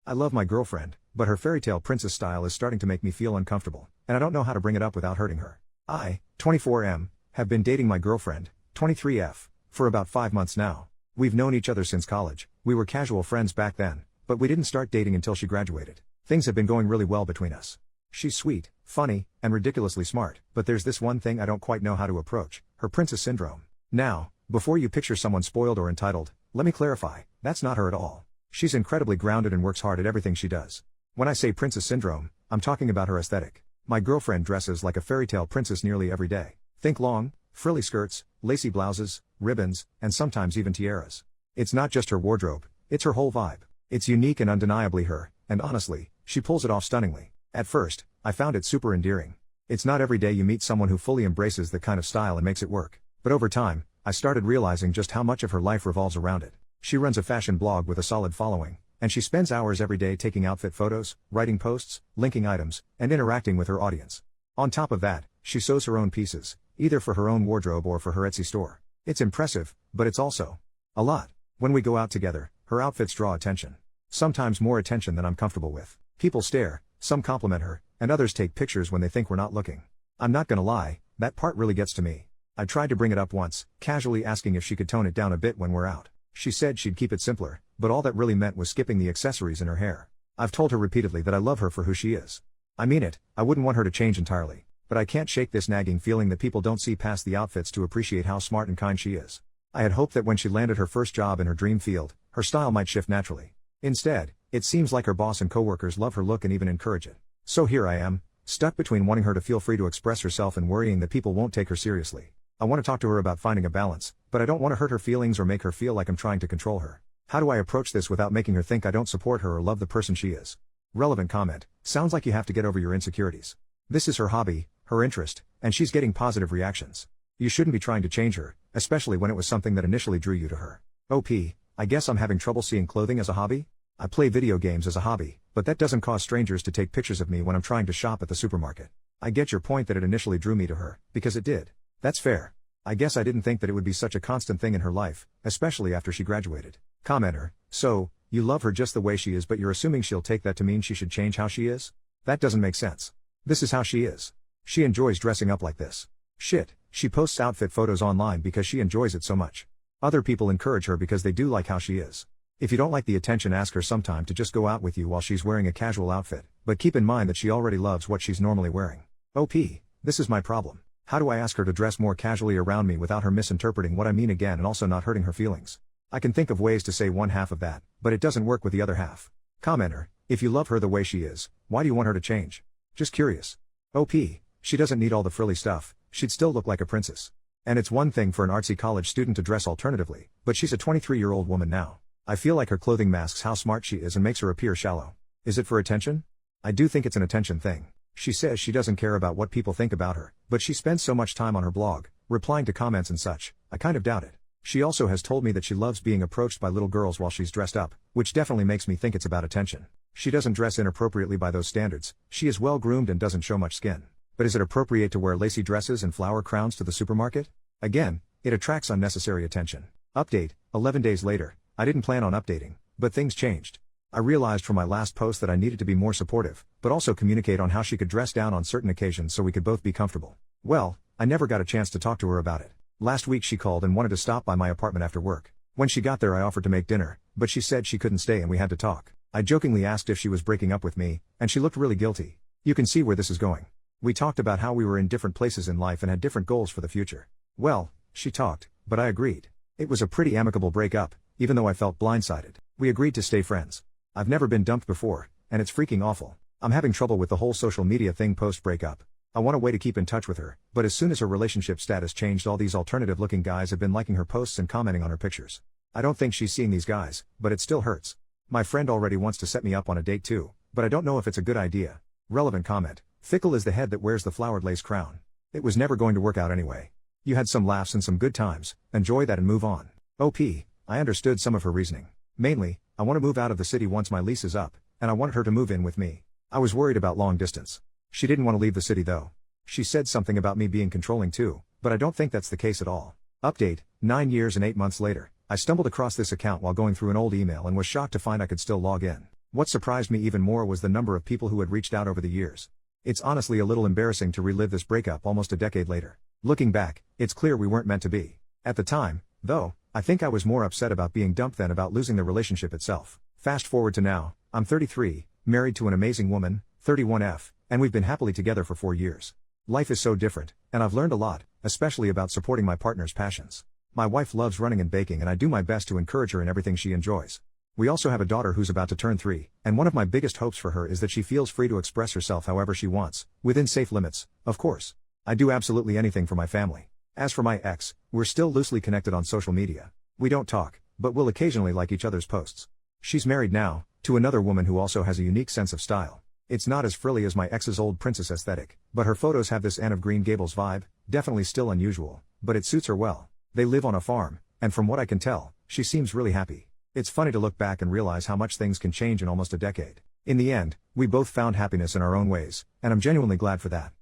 I love my girlfriend, but her fairytale princess style is starting to make me feel uncomfortable, and I don't know how to bring it up without hurting her. I, 24M, have been dating my girlfriend, 23F, for about 5 months now. We've known each other since college. We were casual friends back then, but we didn't start dating until she graduated. Things have been going really well between us. She's sweet, funny, and ridiculously smart, but there's this one thing I don't quite know how to approach: her princess syndrome. Now, before you picture someone spoiled or entitled, let me clarify, that's not her at all. She's incredibly grounded and works hard at everything she does. When I say princess syndrome, I'm talking about her aesthetic. My girlfriend dresses like a fairytale princess nearly every day. Think long, frilly skirts, lacy blouses, ribbons, and sometimes even tiaras. It's not just her wardrobe, it's her whole vibe. It's unique and undeniably her, and honestly, she pulls it off stunningly. At first, I found it super endearing. It's not every day you meet someone who fully embraces the kind of style and makes it work. But over time, I started realizing just how much of her life revolves around it. She runs a fashion blog with a solid following, and she spends hours every day taking outfit photos, writing posts, linking items, and interacting with her audience. On top of that, she sews her own pieces, either for her own wardrobe or for her Etsy store. It's impressive, but it's also a lot. When we go out together, her outfits draw attention. Sometimes more attention than I'm comfortable with. People stare, some compliment her, and others take pictures when they think we're not looking. I'm not gonna lie, that part really gets to me. I tried to bring it up once, casually asking if she could tone it down a bit when we're out. She said she'd keep it simpler, but all that really meant was skipping the accessories in her hair. I've told her repeatedly that I love her for who she is. I mean it, I wouldn't want her to change entirely. But I can't shake this nagging feeling that people don't see past the outfits to appreciate how smart and kind she is. I had hoped that when she landed her first job in her dream field, her style might shift naturally. Instead, it seems like her boss and coworkers love her look and even encourage it. So here I am, stuck between wanting her to feel free to express herself and worrying that people won't take her seriously. I want to talk to her about finding a balance, but I don't want to hurt her feelings or make her feel like I'm trying to control her. How do I approach this without making her think I don't support her or love the person she is? Relevant comment: sounds like you have to get over your insecurities. This is her hobby, her interest, and she's getting positive reactions. You shouldn't be trying to change her, especially when it was something that initially drew you to her. OP, I guess I'm having trouble seeing clothing as a hobby? I play video games as a hobby, but that doesn't cause strangers to take pictures of me when I'm trying to shop at the supermarket. I get your point that it initially drew me to her, because it did. That's fair. I guess I didn't think that it would be such a constant thing in her life, especially after she graduated. Commenter: so, you love her just the way she is, but you're assuming she'll take that to mean she should change how she is? That doesn't make sense. This is how she is. She enjoys dressing up like this. Shit, she posts outfit photos online because she enjoys it so much. Other people encourage her because they do like how she is. If you don't like the attention, ask her sometime to just go out with you while she's wearing a casual outfit, but keep in mind that she already loves what she's normally wearing. OP, this is my problem. How do I ask her to dress more casually around me without her misinterpreting what I mean again and also not hurting her feelings? I can think of ways to say one half of that, but it doesn't work with the other half. Commenter: if you love her the way she is, why do you want her to change? Just curious. OP, she doesn't need all the frilly stuff, she'd still look like a princess. And it's one thing for an artsy college student to dress alternatively, but she's a 23-year-old woman now. I feel like her clothing masks how smart she is and makes her appear shallow. Is it for attention? I do think it's an attention thing. She says she doesn't care about what people think about her, but she spends so much time on her blog, replying to comments and such. I kind of doubt it. She also has told me that she loves being approached by little girls while she's dressed up, which definitely makes me think it's about attention. She doesn't dress inappropriately by those standards, she is well groomed and doesn't show much skin. But is it appropriate to wear lacy dresses and flower crowns to the supermarket? Again, it attracts unnecessary attention. Update: 11 days later. I didn't plan on updating, but things changed. I realized from my last post that I needed to be more supportive, but also communicate on how she could dress down on certain occasions so we could both be comfortable. Well, I never got a chance to talk to her about it. Last week she called and wanted to stop by my apartment after work. When she got there I offered to make dinner, but she said she couldn't stay and we had to talk. I jokingly asked if she was breaking up with me, and she looked really guilty. You can see where this is going. We talked about how we were in different places in life and had different goals for the future. Well, she talked, but I agreed. It was a pretty amicable breakup, even though I felt blindsided. We agreed to stay friends. I've never been dumped before, and it's freaking awful. I'm having trouble with the whole social media thing post-breakup. I want a way to keep in touch with her, but as soon as her relationship status changed, all these alternative-looking guys have been liking her posts and commenting on her pictures. I don't think she's seeing these guys, but it still hurts. My friend already wants to set me up on a date too, but I don't know if it's a good idea. Relevant comment: fickle is the head that wears the flowered lace crown. It was never going to work out anyway. You had some laughs and some good times, enjoy that and move on. OP, I understood some of her reasoning. Mainly, I want to move out of the city once my lease is up, and I wanted her to move in with me. I was worried about long distance. She didn't want to leave the city though. She said something about me being controlling too, but I don't think that's the case at all. Update: 9 years and 8 months later, I stumbled across this account while going through an old email and was shocked to find I could still log in. What surprised me even more was the number of people who had reached out over the years. It's honestly a little embarrassing to relive this breakup almost a decade later. Looking back, it's clear we weren't meant to be. At the time, though, I think I was more upset about being dumped than about losing the relationship itself. Fast forward to now, I'm 33, married to an amazing woman, 31F, and we've been happily together for 4 years. Life is so different, and I've learned a lot, especially about supporting my partner's passions. My wife loves running and baking, and I do my best to encourage her in everything she enjoys. We also have a daughter who's about to turn 3, and one of my biggest hopes for her is that she feels free to express herself however she wants, within safe limits, of course. I do absolutely anything for my family. As for my ex, we're still loosely connected on social media. We don't talk, but we'll occasionally like each other's posts. She's married now, to another woman who also has a unique sense of style. It's not as frilly as my ex's old princess aesthetic, but her photos have this Anne of Green Gables vibe, definitely still unusual, but it suits her well. They live on a farm, and from what I can tell, she seems really happy. It's funny to look back and realize how much things can change in almost a decade. In the end, we both found happiness in our own ways, and I'm genuinely glad for that.